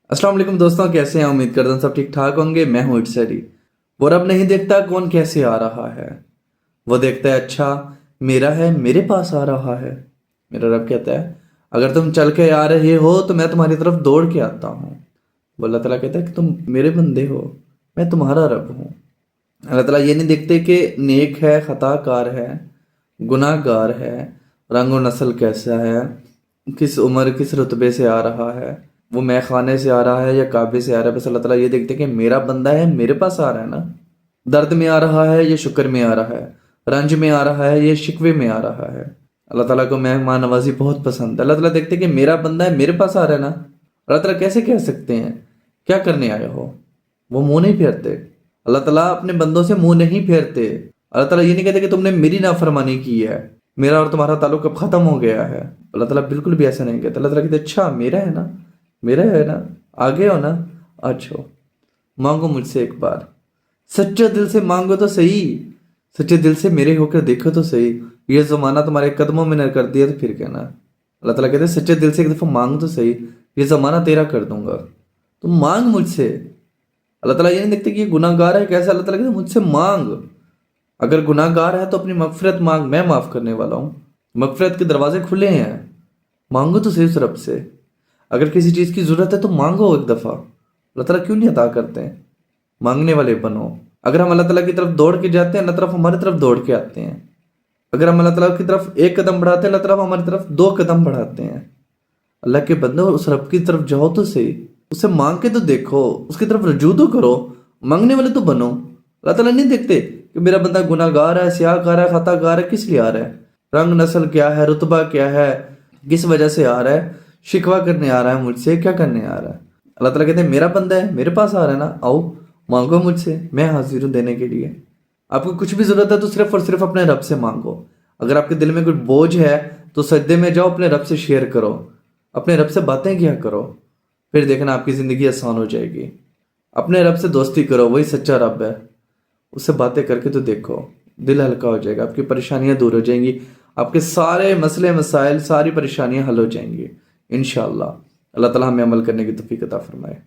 अस्सलाम वालेकुम दोस्तों, कैसे हैं? उम्मीद करता हूँ सब ठीक ठाक होंगे। मैं हूँ इट्सरी। वो रब नहीं देखता कौन कैसे आ रहा है, वो देखता है अच्छा मेरा है मेरे पास आ रहा है। मेरा रब कहता है अगर तुम चल के आ रहे हो तो मैं तुम्हारी तरफ दौड़ के आता हूँ। वो अल्लाह ताला कहता है कि तुम मेरे बंदे हो, मैं तुम्हारा रब हूँ। अल्लाह ताला ये नहीं देखते कि नेक है खताकार है गुनाहगार है, रंग और नस्ल कैसा है, किस उम्र किस रुतबे से आ रहा है, वो मैं खाने से आ रहा है या काबे से आ रहा है। बस अल्लाह ताला ये देखते हैं कि मेरा बंदा है मेरे पास आ रहा है ना, दर्द में आ रहा है ये शुक्र में आ रहा है, रंज में आ रहा है ये शिकवे में आ रहा है। अल्लाह ताला को मेहमान नवाजी बहुत पसंद है। अल्लाह ताला देखते हैं कि मेरा बंदा है मेरे पास आ रहा है ना। अल्लाह ताला कैसे कह सकते हैं क्या करने आए हो? वो मुंह नहीं फेरते। अल्लाह ताला अपने बंदों से मुंह नहीं फेरते। अल्लाह ताला ये नहीं कहते कि तुमने मेरी नाफरमानी की है, मेरा और तुम्हारा ताल्लुक अब खत्म हो गया है। अल्लाह ताला बिल्कुल भी ऐसा नहीं कहता। अल्लाह ताला कहते अच्छा मेरा है ना, मेरा है ना, आगे हो ना, अच्छा मांगो मुझसे एक बार, सच्चे दिल से मांगो तो सही, सच्चे दिल से मेरे होकर देखो तो सही। ये जमाना तुम्हारे कदमों में न कर दिया तो फिर कहना। अल्लाह ताला कहते सच्चे दिल से एक दफ़ा मांग तो सही, ये जमाना तेरा कर दूंगा, तुम मांग मुझसे। अल्लाह ताला ये नहीं देखते कि ये गुनाहगार है कैसा। अल्लाह ताला कहते मुझसे मांग। अगर गुनाहगार है तो अपनी मगफिरत मांग, मैं माफ़ करने वाला हूँ। मगफिरत के दरवाजे खुले हैं, मांगो तो सही उस रब से। अगर किसी चीज़ की ज़रूरत है तो मांगो एक दफ़ा। अल्लाह ताला क्यों नहीं अता करते हैं? मांगने वाले बनो। अगर हम अल्लाह ताला की तरफ दौड़ के जाते हैं, अल्लाह तरफ हमारी तरफ दौड़ के आते हैं। अगर हम अल्लाह ताला की तरफ एक कदम बढ़ाते हैं, अल्लाह तरफ हमारी तरफ दो कदम बढ़ाते हैं। अल्लाह के बंदो उस रब की तरफ जाओ तो सही, उससे मांग के तो देखो, उसकी तरफ रजू तो करो, मांगने वाले तो बनो। अल्लाह ताला नहीं देखते कि मेरा बंदा गुनाहगार है, स्याहकार है, खताकार है, किस लिए आ रहा है, रंग नस्ल क्या है, रुतबा क्या है, किस वजह से आ रहा है, शिकवा करने आ रहा है मुझसे, क्या करने आ रहा है। अल्लाह ताला कहते हैं मेरा बंदा है मेरे पास आ रहा है ना, आओ मांगो मुझसे, मैं हाजिर हूँ देने के लिए। आपको कुछ भी ज़रूरत है तो सिर्फ और सिर्फ अपने रब से मांगो। अगर आपके दिल में कोई बोझ है तो सजदे में जाओ, अपने रब से शेयर करो, अपने रब से बातें किया करो, फिर देखना आपकी ज़िंदगी आसान हो जाएगी। अपने रब से दोस्ती करो, वही सच्चा रब है, उससे बातें करके तो देखो, दिल हल्का हो जाएगा, आपकी परेशानियां दूर हो जाएंगी, आपके सारे मसले मसाइल सारी परेशानियां हल हो जाएंगी इंशाअल्लाह। अल्लाह ताला हमें अमल करने की तौफीक अता फरमाए।